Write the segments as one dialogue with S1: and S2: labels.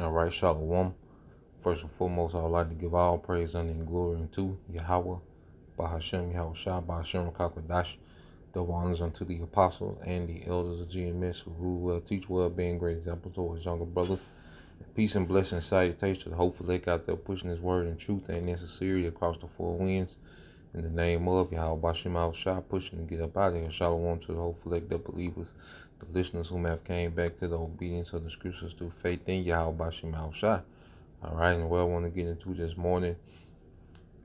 S1: All right, Shalom. First and foremost, I would like to give all praise, honor, and glory unto Yahweh, Bahashem, Yahweh Shah, Bahashem, Kakadash. Double honors unto the apostles and the elders of GMS who rule well, teach well, being great examples to his younger brothers. Peace and blessing and salutation. Hopefully, they out there pushing his word and truth and in sincerity across the four winds. In the name of Yahweh Bashim Al Shah, pushing to get up out of here. Shalom to the whole collective believers, the listeners whom have came back to the obedience of the scriptures through faith in Yahweh Bashim Al Shah. All right, and what I want to get into this morning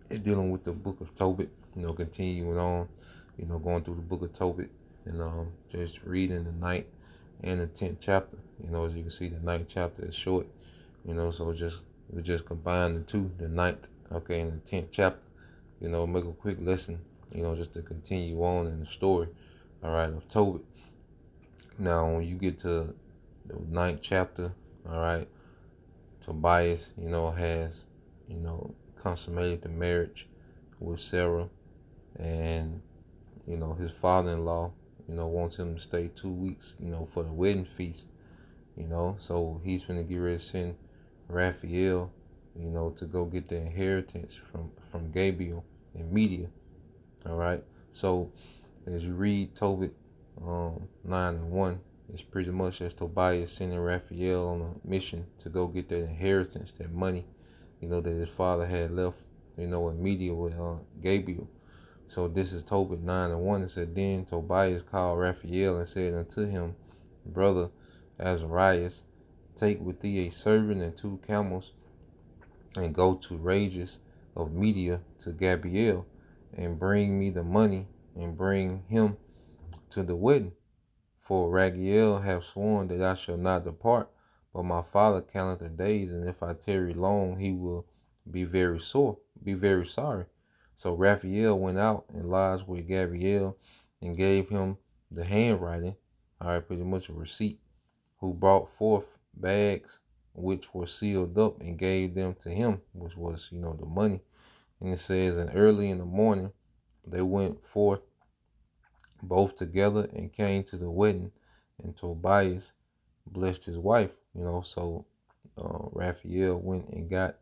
S1: is dealing with the book of Tobit, continuing on, going through the book of Tobit and just reading the ninth and the 10th chapter. As you can see, the ninth chapter is short, so we just combine the two, the ninth, okay, and the 10th chapter, make a quick lesson, just to continue on in the story, all right, of Tobit. Now, when you get to the ninth chapter, all right, Tobias, has, consummated the marriage with Sarah, and, his father-in-law, wants him to stay 2 weeks, for the wedding feast, so he's going to get ready to send Raphael, to go get the inheritance from Gabriel and Media, all right? So as you read Tobit 9:1, it's pretty much as Tobias sending Raphael on a mission to go get that inheritance, that money, that his father had left, in Media with Gabriel. So this is Tobit 9:1. It said, Then Tobias called Raphael and said unto him, Brother Azarias, take with thee a servant and 2 camels, and go to Rages of Media to Gabriel, and bring me the money, and bring him to the wedding. For Raguel hath sworn that I shall not depart, but my father counteth the days, and if I tarry long, he will be very sorry. So Raphael went out and lodged with Gabriel, and gave him the handwriting, all right, pretty much a receipt, who brought forth bags which were sealed up, and gave them to him, which was, the money. And it says, and early in the morning they went forth both together and came to the wedding, and Tobias blessed his wife, so Raphael went and got,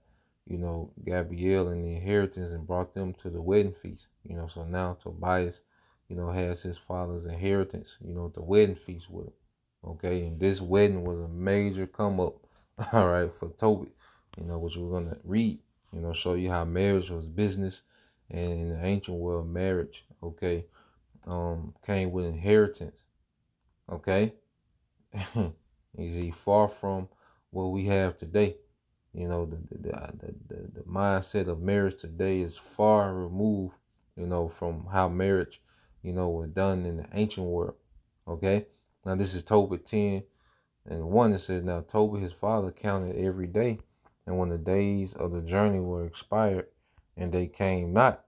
S1: Gabriel and the inheritance, and brought them to the wedding feast, so now Tobias, has his father's inheritance, the wedding feast with him, okay, and this wedding was a major come up, all right, for Tobit, which we're going to read, show you how marriage was business, and in the ancient world, marriage, okay, came with inheritance, okay? Is he far from what we have today? The mindset of marriage today is far removed, from how marriage, was done in the ancient world, okay? Now this is Tobit 10:1. It says, Now Tobit his father counted every day, and when the days of the journey were expired, and they came not,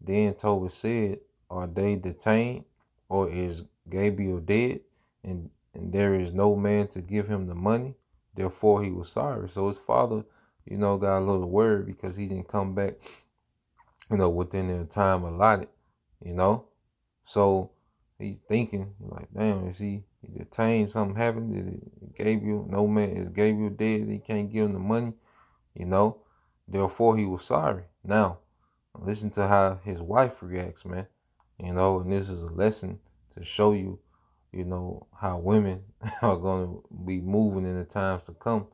S1: then Tobit said, Are they detained, or is Gabriel dead, and there is no man to give him the money? Therefore he was sorry. So his father, got a little worried because he didn't come back, within the time allotted, So he's thinking, like, damn, is he detained? Something happened? Is Gabriel dead? He can't give him the money, Therefore he was sorry. Now, listen to how his wife reacts, man. And this is a lesson to show you, how women are going to be moving in the times to come.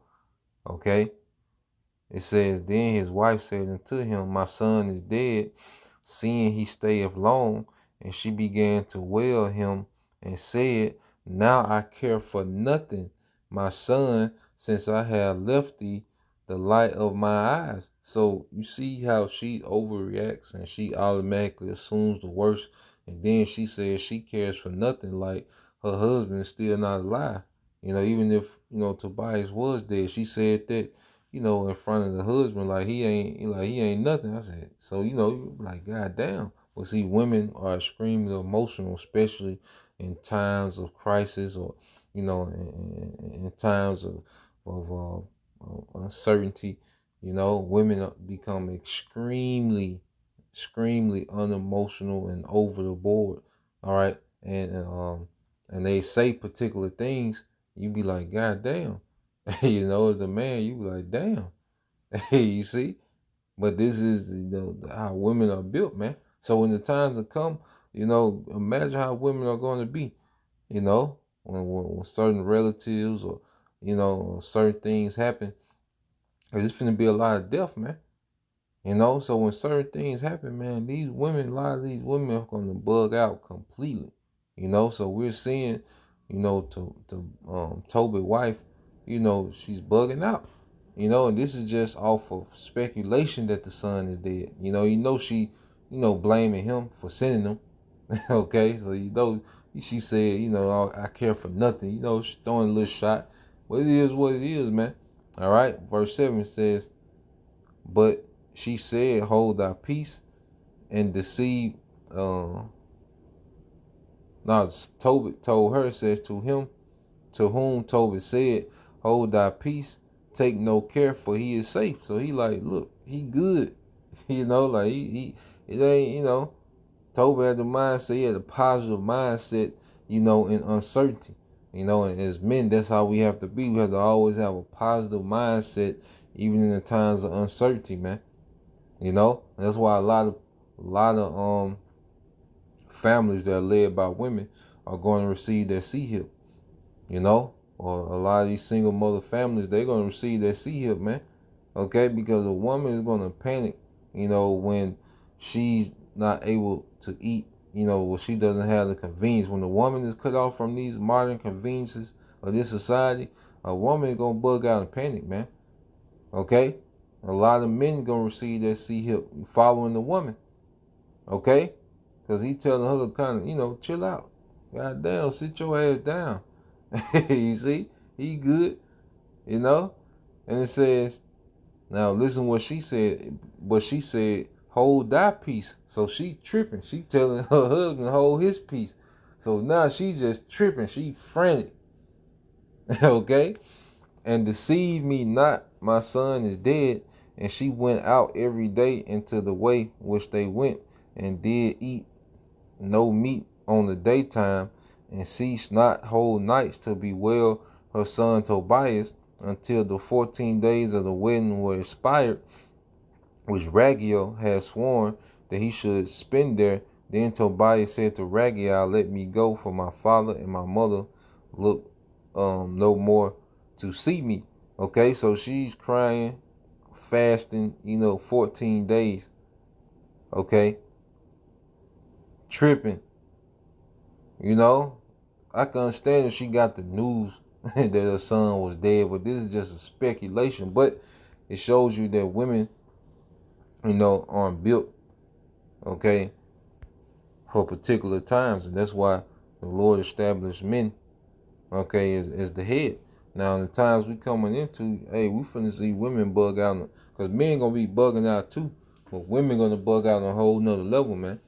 S1: Okay? It says, Then his wife said unto him, My son is dead, seeing he stayeth long. And she began to wail him, and said, Now I care for nothing, my son, since I have left thee the light of my eyes. So you see how she overreacts, and she automatically assumes the worst. And then she says she cares for nothing, like her husband is still not alive. Even if, Tobias was dead, she said that, in front of the husband, like he ain't nothing. I said, so, you like, God damn. Well, see, women are extremely emotional, especially in times of crisis, or, in times of uncertainty. Women become extremely unemotional and over the board. All right, and they say particular things. You be like, God damn. You know, as the man, you be like, damn. You see? But this is, how women are built, man. So when the times will come, imagine how women are going to be, when certain relatives or, certain things happen. 'Cause it's finna be a lot of death, man. So when certain things happen, man, a lot of these women are gonna bug out completely. So we're seeing, to Tobit wife, she's bugging out. And this is just off of speculation that the son is dead. She, blaming him for sending them. Okay, so she said, I care for nothing. She's throwing a little shot. But it is what it is, man. All right, verse 7 says, but she said, hold thy peace and deceive. Now Tobit told her, says to him, to whom Tobit said, hold thy peace, take no care, for he is safe. So he like, look, he good. Like he it ain't, Tobit had the mindset, he had a positive mindset, in uncertainty. And as men, that's how we have to be. We have to always have a positive mindset, even in the times of uncertainty, man. And that's why a lot of families that are led by women are going to receive their C-hip, or a lot of these single mother families, they're going to receive their C-hip, man. Okay, because a woman is going to panic, when she's not able to eat, when she doesn't have the convenience. When a woman is cut off from these modern conveniences of this society, a woman is going to bug out and panic, man. Okay, a lot of men gonna receive that C-hip following the woman. Okay, because he telling her to kind of, chill out. God damn, sit your ass down. You see, he good, and it says, now listen what she said. But she said, hold thy peace. So she tripping. She telling her husband hold his peace. So now she just tripping. She frantic. Okay, and deceive me not, my son is dead. And she went out every day into the way which they went, and did eat no meat on the daytime, and ceased not whole nights to bewail her son Tobias, until the 14 days of the wedding were expired, which Raguel had sworn that he should spend there. Then Tobias said to Raguel, let me go, for my father and my mother look no more to see me. Okay, so she's crying, fasting, 14 days. Okay, tripping. I can understand if she got the news that her son was dead, but this is just a speculation. But it shows you that women, aren't built, okay, for particular times. And that's why the Lord established men, okay, as the head. Now, in the times we coming into, hey, we finna see women bug out, because men gonna be bugging out too, but women gonna bug out on a whole nother level, man.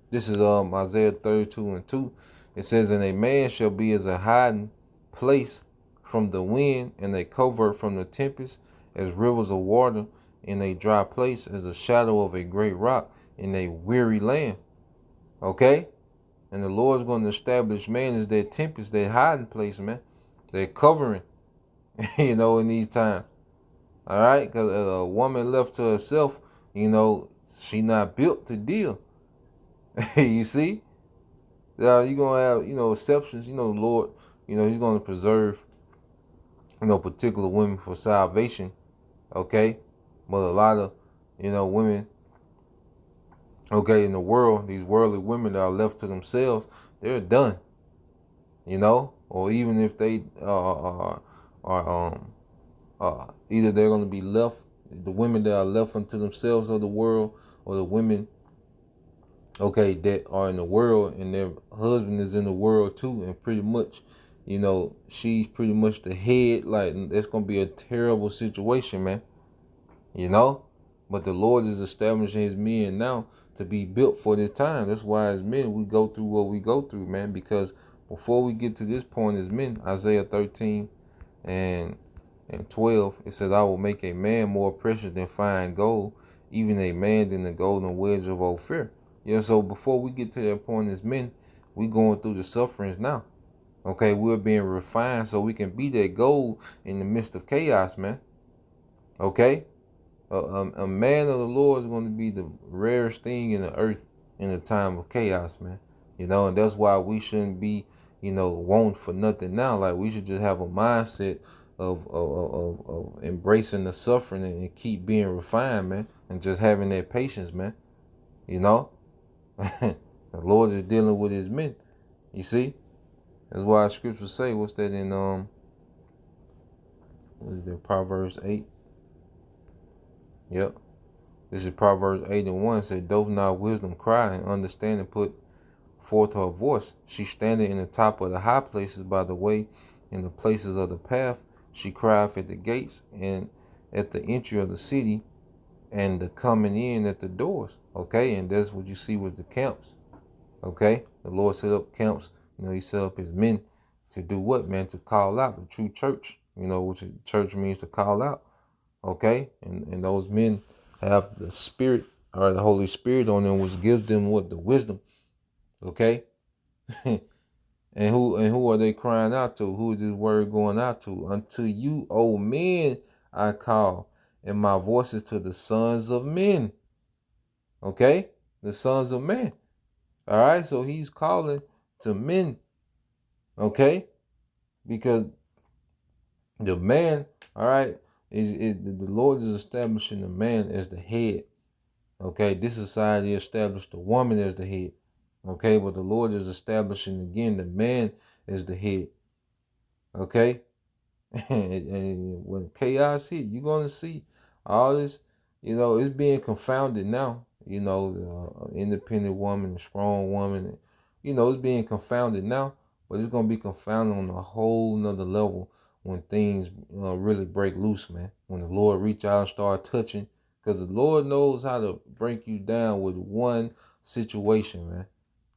S1: This is Isaiah 32:2. It says, and a man shall be as a hiding place from the wind, and a covert from the tempest, as rivers of water in a dry place, as a shadow of a great rock in a weary land. Okay? And the Lord's going to establish man as that tempest, that hiding place, man. That covering, in these times. All right? Because a woman left to herself, she not built to deal. You see? Now, you're going to have, exceptions. The Lord, he's going to preserve, particular women for salvation. Okay? But a lot of, women, okay, in the world, these worldly women that are left to themselves, they're done. Or even if they are either they're going to be left, the women that are left unto themselves of the world, or the women, okay, that are in the world and their husband is in the world too, and pretty much, she's pretty much the head. Like, that's going to be a terrible situation, man. But the Lord is establishing his men now to be built for this time. That's why as men we go through what we go through, man, because before we get to this point as men, Isaiah 13 and 12, it says, I will make a man more precious than fine gold, even a man than the golden wedge of Ophir. Yeah, so before we get to that point as men, we going through the sufferings now. Okay, we're being refined so we can be that gold in the midst of chaos, man. Okay, a man of the Lord is going to be the rarest thing in the earth in a time of chaos, man. And that's why we shouldn't be, wanting for nothing now. Like, we should just have a mindset of embracing the suffering and keep being refined, man, and just having that patience, man. You know, the Lord is dealing with His men. You see, that's why scriptures say, what's that in what is that, Proverbs 8? Yep. This is Proverbs 8:1. Said, doth not wisdom cry, and understanding put forth her voice? She standeth in the top of the high places by the way, in the places of the path. She crieth at the gates, and at the entry of the city, and the coming in at the doors. Okay, and that's what you see with the camps. Okay, the Lord set up camps. He set up His men to do what, man? To call out the true church. Which church means to call out. Okay, and those men have the Spirit, or the Holy Spirit on them, which gives them what? The wisdom. Okay. And who are they crying out to? Who is this word going out to? Unto you, O men, I call, and my voice is to the sons of men. Okay, the sons of men. All right, so He's calling to men. Okay, because the man, all right, is the Lord is establishing the man as the head. Okay, this society established the woman as the head. Okay, but the Lord is establishing again the man as the head. Okay, and when chaos hit, you're gonna see all this. It's being confounded now. The independent woman, the strong woman. It's being confounded now, but it's gonna be confounded on a whole nother level when things really break loose, man. When the Lord reach out and start touching, because the Lord knows how to break you down with one situation, man.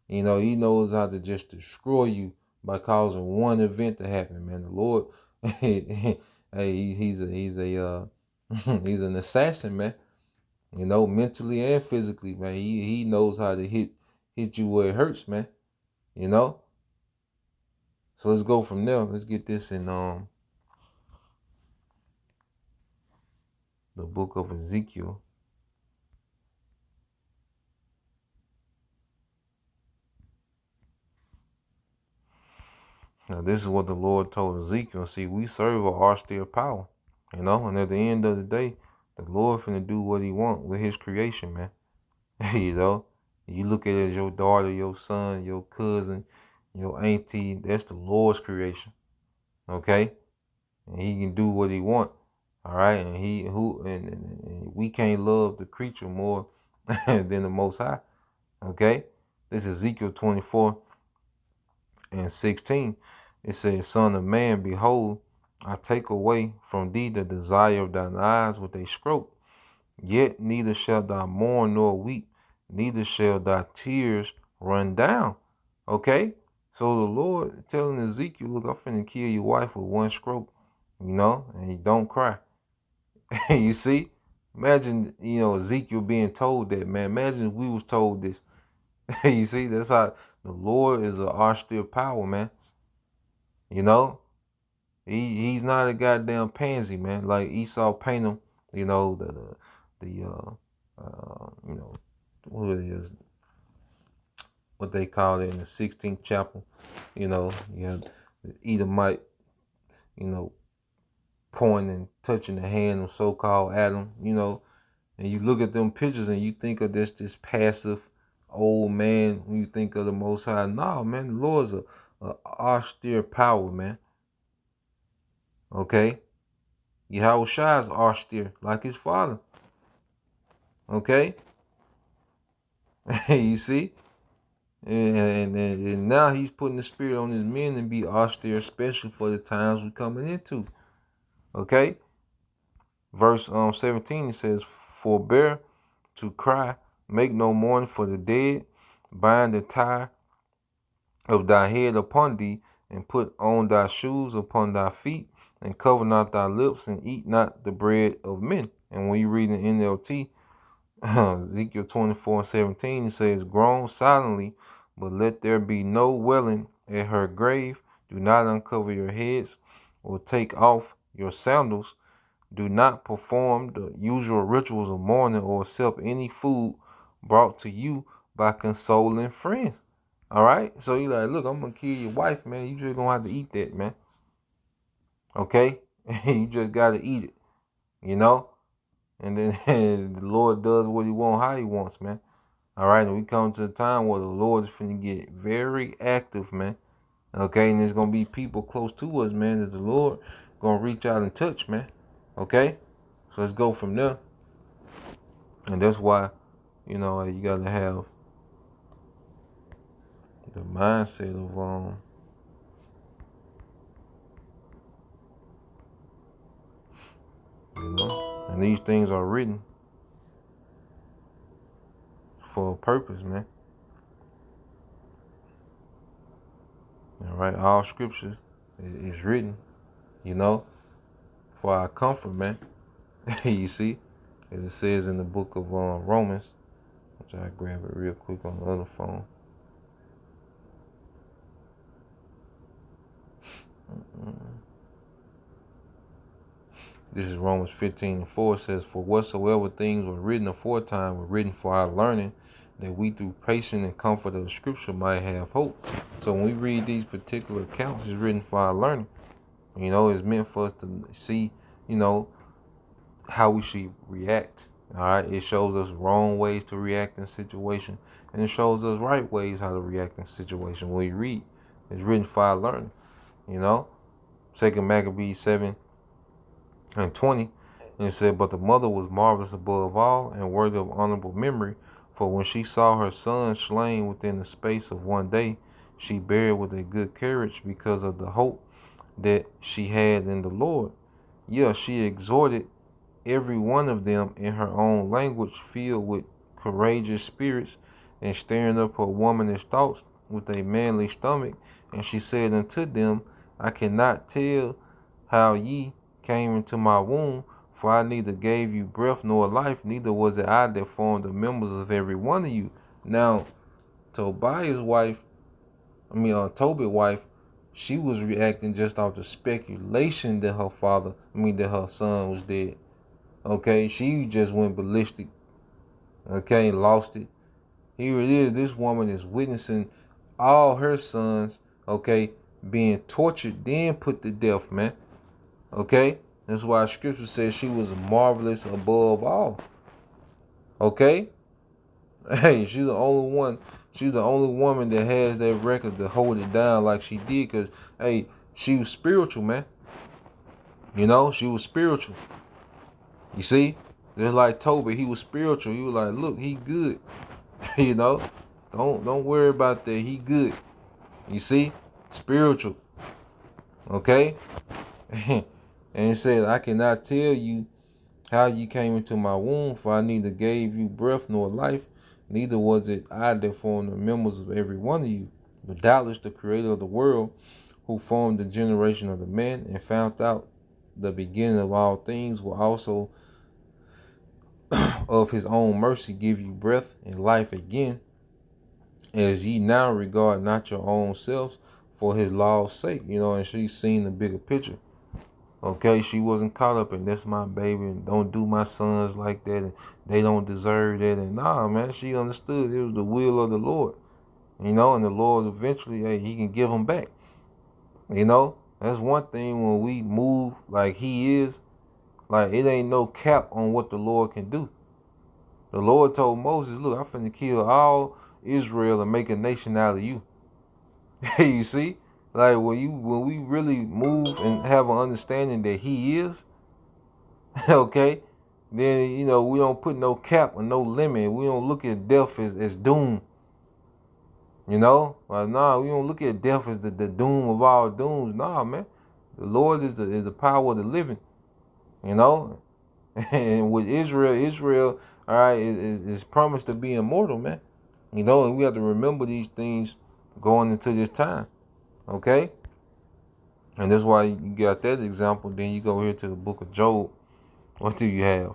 S1: He knows how to just destroy you by causing one event to happen, man. The Lord, hey, he's an assassin, man. Mentally and physically, man. He knows how to hit you where it hurts, man. You know. So let's go from there. Let's get this in the book of Ezekiel. Now, this is what the Lord told Ezekiel. See, we serve an austere power, and at the end of the day, the Lord finna do what He want with His creation, man. you know, you look at it as your daughter, your son, your cousin, your auntie. That's the Lord's creation, okay? And He can do what He want, all right? And and we can't love the creature more than the Most High, okay? This is Ezekiel 24:16. It says, "Son of man, behold, I take away from thee the desire of thine eyes with a stroke. Yet neither shall thou mourn nor weep, neither shall thy tears run down." Okay? So the Lord telling Ezekiel, look, I'm finna kill your wife with one stroke, and you don't cry. You see? Imagine, Ezekiel being told that, man. Imagine if we was told this. You see, that's how the Lord is an austere power, man. You know? He's not a goddamn pansy, man. Like Esau paint him, the what it is, what they call it in the 16th chapel. You have the Edomite, you know, pointing and touching the hand of so-called Adam, and you look at them pictures and you think of this passive old man when you think of the Most High. No, man, the Lord's a austere power, man. Okay? Yahweh Shai is austere, like his father. Okay? You see? And now he's putting the spirit on his men to be austere, especially for the times we're coming into. Okay? Verse 17, it says, "Forbear to cry, make no mourning for the dead, bind the tie of thy head upon thee, and put on thy shoes upon thy feet, and cover not thy lips, and eat not the bread of men." And when you read in NLT, Ezekiel 24:17, it says, "Groan silently, but let there be no wailing at her grave, Do not uncover your heads or take off your sandals. Do not perform the usual rituals of mourning or accept any food brought to you by consoling friends. All right? So you like, look, I'm going to kill your wife, man. You just going to have to eat that, man. Okay? You just got to eat it, you know? And then the Lord does what he wants, how he wants, man. All right? And we come to a time where the Lord is finna get very active, man. Okay? And there's going to be people close to us, man, that the Lord going to reach out and touch, man. Okay? So let's go from there. And that's why, you know, you got to have the mindset of, you know, and these things are written for a purpose, man. All right, all scriptures is written, you know, for our comfort, man. You see, as it says in the book of Romans, which I grab it real quick on the other phone. This is Romans 15:4. It says, "For whatsoever things were written aforetime were written for our learning, that we through patience and comfort of the scripture might have hope." So when we read these particular accounts, it's written for our learning. You know, it's meant for us to see, you know, how we should react. All right, it shows us wrong ways to react in situation, and it shows us right ways how to react in situation. When we read, it's written for our learning. You know, 2 Maccabees 7:20, and it said, "But the mother was marvelous above all, and worthy of honorable memory. For when she saw her son slain within the space of one day, she bare with a good courage because of the hope that she had in the Lord. Yeah, she exhorted every one of them in her own language, filled with courageous spirits, and stirring up her womanish thoughts with a manly stomach. And she said unto them, I cannot tell how ye came into my womb, for I neither gave you breath nor life, neither was it I that formed the members of every one of you." Now, Tobiah's wife, Tobit's wife, she was reacting just off the speculation that that her son was dead. Okay, she just went ballistic. Okay, lost it. Here it is. This woman is witnessing all her sons, okay, being tortured, then put to death, man. Okay, that's why scripture says she was marvelous above all. Okay, hey, she's the only one. She's the only woman that has that record to hold it down like she did, cause hey, she was spiritual, man. You know, she was spiritual. You see, just like Tobit, he was spiritual. He was like, look, he good. You know, don't worry about that. He good. You see, spiritual. Okay, and it said, I cannot tell you how you came into my womb, for I neither gave you breath nor life, neither was it I that formed the members of every one of you. But doubtless the Creator of the world, who formed the generation of the man and found out the beginning of all things, will also of his own mercy give you breath and life again, as ye now regard not your own selves for his law's sake. You know, and she's seen the bigger picture. Okay, she wasn't caught up in that's my baby and don't do my sons like that and they don't deserve that. And nah, man, she understood it was the will of the Lord. You know, and the Lord eventually, hey, he can give them back. You know, that's one thing when we move like he is, like it ain't no cap on what the Lord can do. The Lord told Moses, look, I'm finna kill all Israel and make a nation out of you. You see? Like when we really move and have an understanding that he is, okay, then you know we don't put no cap or no limit. We don't look at death as doom. You know? Like nah, we don't look at death as the doom of all dooms. Nah, man. The Lord is the power of the living. You know? And with Israel, all right, is promised to be immortal, man. You know, and we have to remember these things going into this time. Okay? And that's why you got that example. Then you go here to the book of Job. What do you have?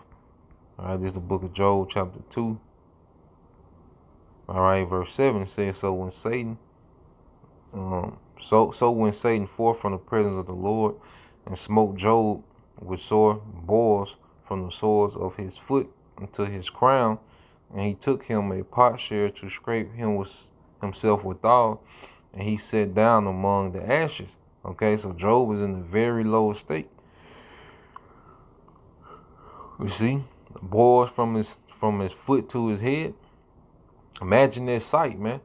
S1: All right, this is the book of Job, chapter 2. All right, verse 7 says, so when Satan So went Satan forth from the presence of the Lord, and smote Job with sore boils from the soles of his foot unto his crown, and he took him a potsherd to scrape himself withal, and he sat down among the ashes. Okay, so Job was in a very low state. You see, boils from his foot to his head. Imagine that sight, man.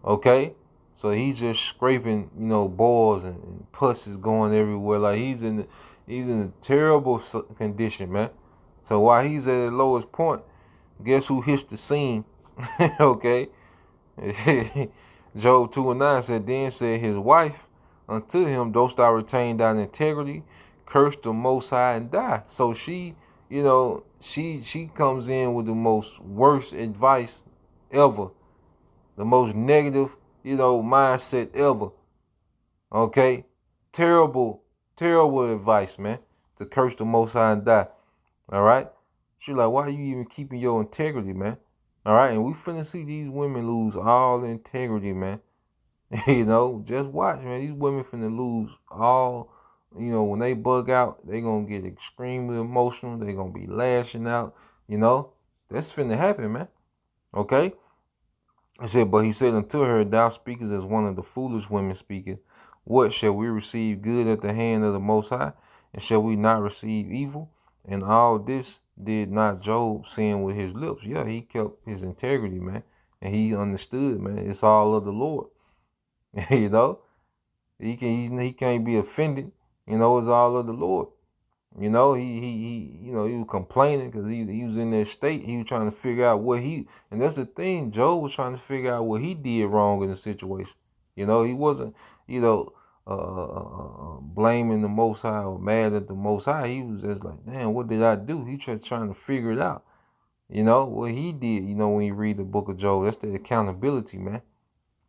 S1: Okay, so he's just scraping, boils and pus is going everywhere. Like he's in a terrible condition, man. So while he's at the lowest point, guess who hits the scene? Okay, Job 2:9 said, then said his wife unto him, dost thou retain thine integrity? Curse the Most High and die. So she comes in with the most worst advice ever, the most negative, mindset ever. Okay, terrible, terrible advice, man. To curse the Most High and die. All right. She's like, why are you even keeping your integrity, man? All right, and we finna see these women lose all integrity, man. Just watch, man. These women finna lose all. When they bug out, they gonna get extremely emotional. They gonna be lashing out. That's finna happen, man. Okay. But he said unto her, thou speakest as one of the foolish women speaketh. What, shall we receive good at the hand of the Most High? And shall we not receive evil? And all this did not Job sin with his lips. Yeah, he kept his integrity, man. And he understood, man, it's all of the Lord. you know, he can't be offended. It's all of the Lord. He was complaining because he was in that state. He was trying to figure out and that's the thing. Job was trying to figure out what he did wrong in the situation. He wasn't, blaming the Most High or mad at the Most High. He was just like, damn, what did I do? He just trying to figure it out. What he did. When you read the book of Job, that's the accountability, man.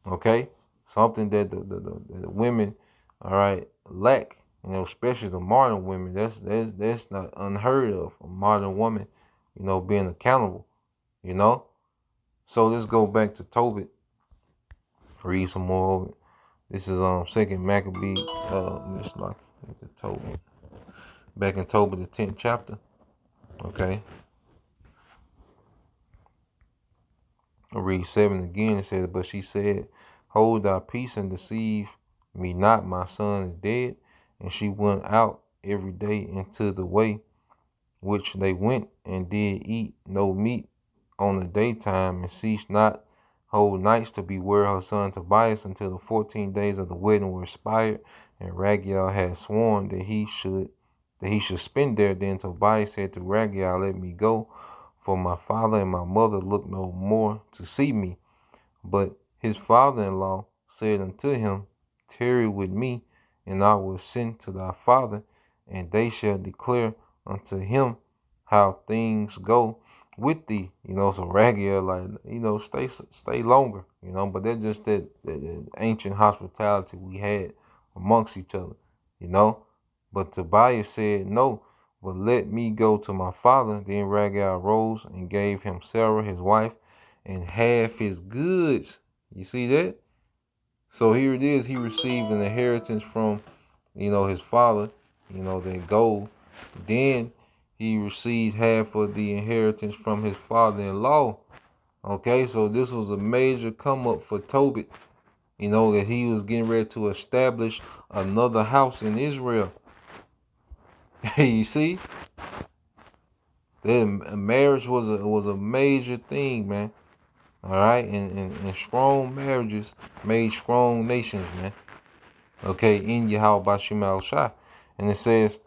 S1: Okay, something that the women, all right, lack. Especially the modern women. That's not unheard of. A modern woman, being accountable. So let's go back to Tobit. Read some more of it. This is Second Maccabee. It's like the Tobit. Back in Tobit, the 10th chapter. Okay. I'll read 7 again. It says, but she said, hold thy peace and deceive me not. My son is dead. And she went out every day into the way which they went, and did eat no meat on the daytime, and ceased not whole nights to beware her son Tobias until the 14 days of the wedding were expired. And Raguel had sworn that he should spend there. Then Tobias said to Raguel, let me go, for my father and my mother look no more to see me. But his father-in-law said unto him, tarry with me, and I will send to thy father, and they shall declare unto him how things go with thee. So Raguel, stay longer, but that's just that ancient hospitality we had amongst each other, But Tobias said, no, but let me go to my father. Then Raguel rose and gave him Sarah, his wife, and half his goods. You see that? So here it is. He received an inheritance from, his father, that gold. Then he received half of the inheritance from his father-in-law. Okay, so this was a major come up for Tobit. That he was getting ready to establish another house in Israel. You see? Then marriage was a major thing, man. All right, and strong marriages made strong nations, man. Okay, in Yahweh Bashim al Shah. And it says,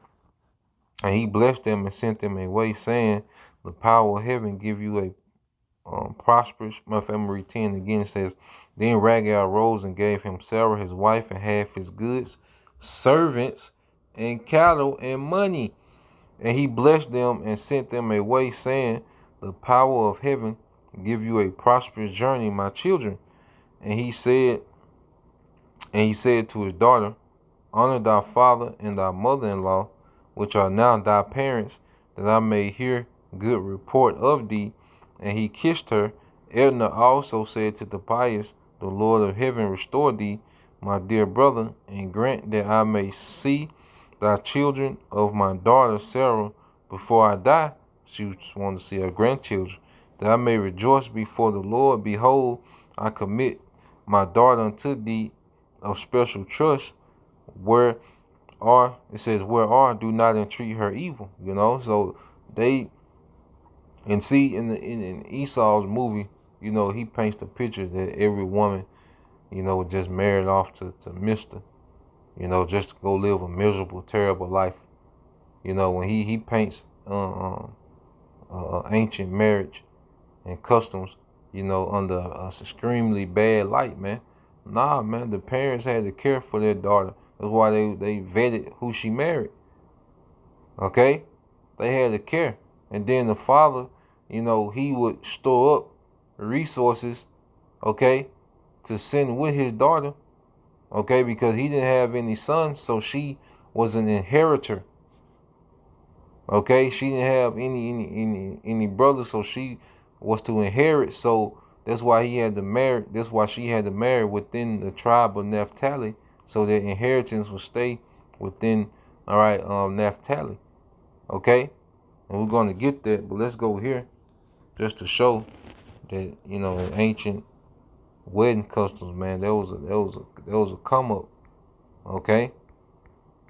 S1: and he blessed them and sent them away, saying, the power of heaven give you a prosperous. My family 10 again, it says, then Raguel rose and gave him Sarah, his wife, and half his goods, servants, and cattle, and money. And he blessed them and sent them away, saying, the power of heaven give you a prosperous journey, my children. And he said to his daughter, honor thy father and thy mother-in-law, which are now thy parents, that I may hear good report of thee. And he kissed her. Edna also said to Tobias, the Lord of heaven restore thee, my dear brother, and grant that I may see thy children of my daughter Sarah before I die. She just wanted to see her grandchildren, that I may rejoice before the Lord. Behold, I commit my daughter unto thee of special trust. Where it says, where do not entreat her evil. So they, and see, in Esau's movie, he paints the picture that every woman, just married off to Mister, just to go live a miserable, terrible life. When he paints ancient marriage and customs, under a extremely bad light, man. Nah, man, the parents had to care for their daughter. That's why they vetted who she married. Okay? They had to care. And then the father, he would store up resources, okay, to send with his daughter, okay, because he didn't have any sons, so she was an inheritor. Okay, she didn't have any brothers, so she was to inherit. So that's why he had to marry. That's why she had to marry within the tribe of Naphtali, so their inheritance would stay within, all right, Naphtali. Okay, and we're going to get that, but let's go here just to show that in ancient wedding customs, man, there was a come up. Okay,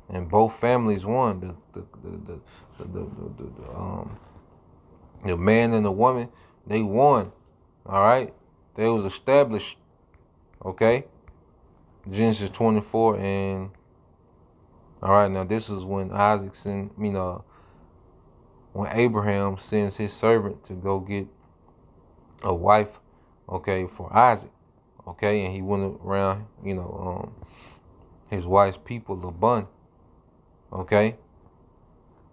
S1: and both families won. The man and the woman, they won. All right, they was established. Okay, Genesis 24, and all right, now this is when when Abraham sends his servant to go get a wife, okay, for Isaac. Okay, and he went around, his wife's people, Laban. Okay,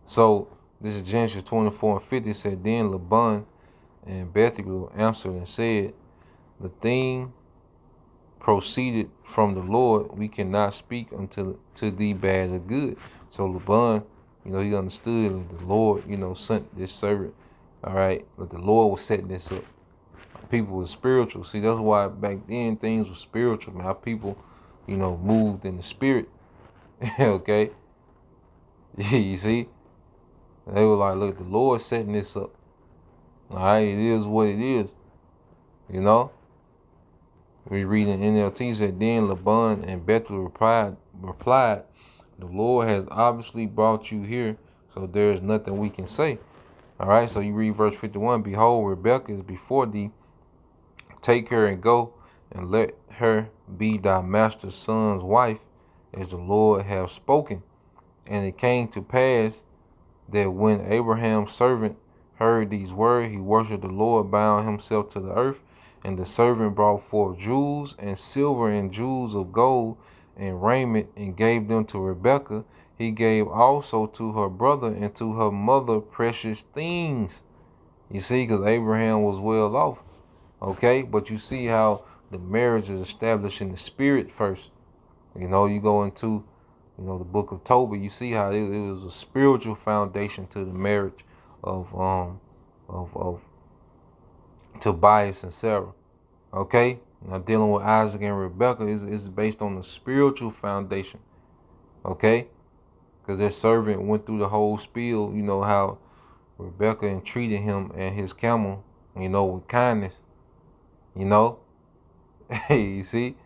S1: so this is Genesis 24 and 50. It said, then Laban and Bethuel answered and said, the thing proceeded from the Lord. We cannot speak unto to thee bad or good. So Laban, he understood that the Lord, sent this servant. All right, but the Lord was setting this up. People were spiritual. See, that's why back then things were spiritual, man. Our people, moved in the spirit. Okay, you see, they were like, look, the Lord setting this up. All right, it is what it is. We read in NLT, said, then Laban and Bethuel replied, the Lord has obviously brought you here, so there is nothing we can say. All right, so you read verse 51, behold, Rebekah is before thee. Take her and go, and let her be thy master's son's wife, as the Lord hath spoken. And it came to pass that when Abraham's servant heard these words, he worshipped the Lord, bound himself to the earth. And the servant brought forth jewels and silver and jewels of gold and raiment, and gave them to Rebekah. He gave also to her brother and to her mother precious things. You see, because Abraham was well off. Okay, but you see how the marriage is established in the spirit first. You go into, the book of Tobit. You see how it was a spiritual foundation to the marriage of Tobias and Sarah. Okay, now dealing with Isaac and Rebekah is based on the spiritual foundation. Okay, because their servant went through the whole spiel. How Rebekah entreated him and his camel, with kindness. You see,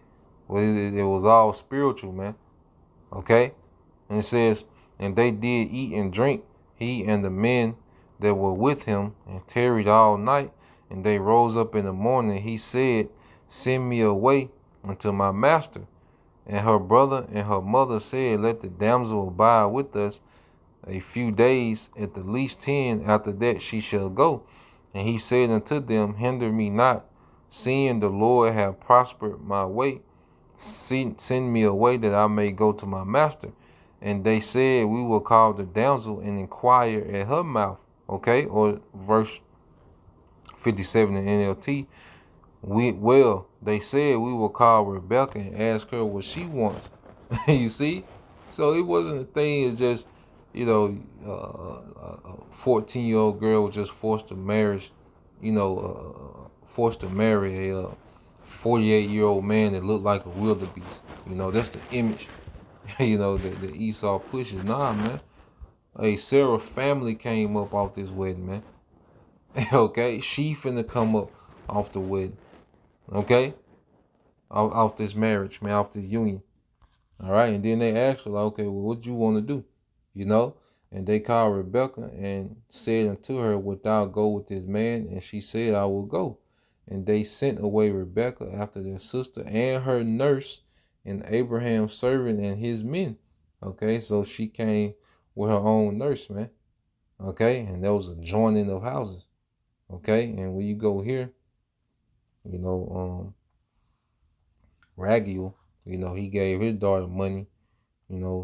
S1: well, it was all spiritual, man. Okay, and it says, and they did eat and drink, he and the men that were with him, and tarried all night. And they rose up in the morning. He said, send me away unto my master. And her brother and her mother said, let the damsel abide with us a few days, at the least 10. After that she shall go. And he said unto them, hinder me not, seeing the Lord have prospered my way. Send me away that I may go to my master. And they said, we will call the damsel and inquire at her mouth. Okay, or verse 57 in NLT. They said, we will call Rebekah and ask her what she wants. You see? So it wasn't a thing of just, a 14-year-old girl was just forced to marry a 48-year-old man that looked like a wildebeest. That's the image, that Esau pushes. Nah, man. Hey, Sarah family came up off this wedding, man. Okay? She finna come up off the wedding. Okay? Off this marriage, man, off this union. All right? And then they asked her, like, okay, well, what you want to do? You know? And they called Rebecca and said unto her, wilt thou go with this man? And she said, I will go. And they sent away Rebecca after their sister and her nurse and Abraham's servant and his men. Okay, so she came with her own nurse, man. Okay, and there was a joining of houses. Okay, and when you go here, Raguel, he gave his daughter money,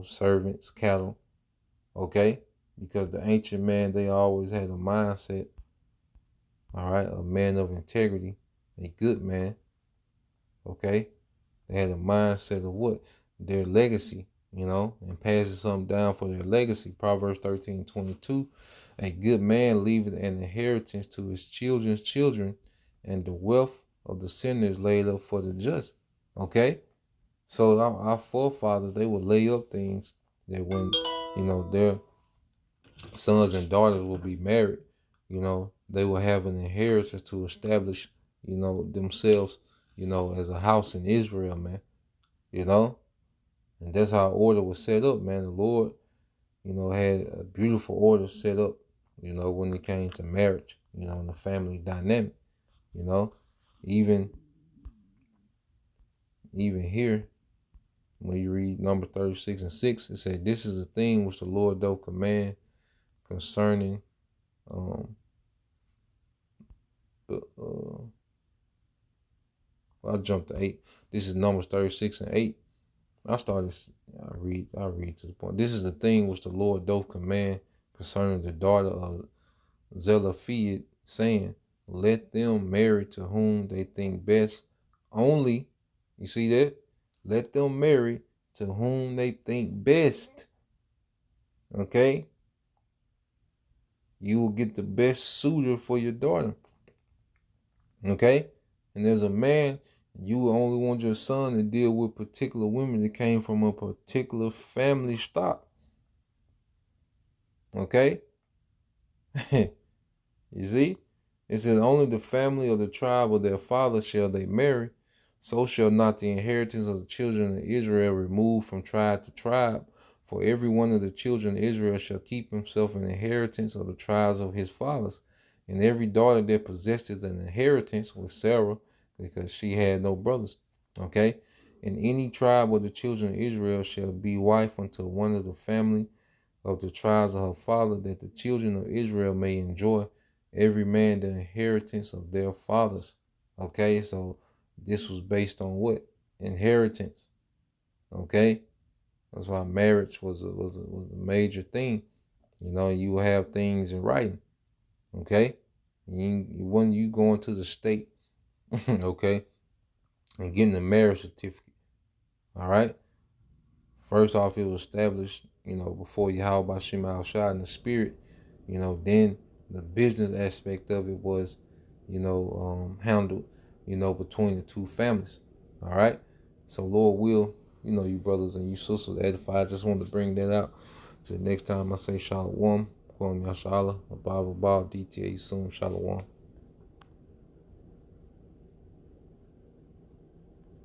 S1: servants, cattle. Okay, because the ancient man, they always had a mindset. All right, a man of integrity, a good man. Okay, they had a mindset of what? Their legacy, and passing something down for their legacy. Proverbs 13:22. A good man leaveth an inheritance to his children's children, and the wealth of the sinner is laid up for the just. Okay? So our forefathers, they would lay up things that when, their sons and daughters will be married, they will have an inheritance to establish, themselves, as a house in Israel, man. And that's how order was set up, man. The Lord, had a beautiful order set up, when it came to marriage, and the family dynamic, even here, when you read number 36:6, it said, this is the thing which the Lord doth command concerning, I'll jump to 8. This is Numbers 36:8. I read to the point. This is the thing which the Lord doth command concerning the daughter of Zelophehad, saying, let them marry to whom they think best. Only, you see that? Let them marry to whom they think best. Okay? You will get the best suitor for your daughter. Okay? And there's a man, you only want your son to deal with particular women that came from a particular family stock. Okay? You see? It says, only the family of the tribe of their father shall they marry. So shall not the inheritance of the children of Israel remove from tribe to tribe. For every one of the children of Israel shall keep himself an inheritance of the tribes of his fathers. And every daughter that possesses an inheritance was Sarah, because she had no brothers. Okay? And any tribe of the children of Israel shall be wife unto one of the family of the tribes of her father, that the children of Israel may enjoy every man the inheritance of their fathers. Okay, so this was based on what? Inheritance. Okay, that's why marriage was a major thing. You have things in writing. Okay, when you going to the state, okay, and getting a marriage certificate. All right. First off, it was established, before Yahweh Bashim Al Shah in the spirit. Then the business aspect of it was, handled, between the two families. All right. So Lord will, you brothers and you sisters edify. I just wanted to bring that out. To the next time I say Shalom, Kwam Yashala, Abba, DTA soon, Shalom.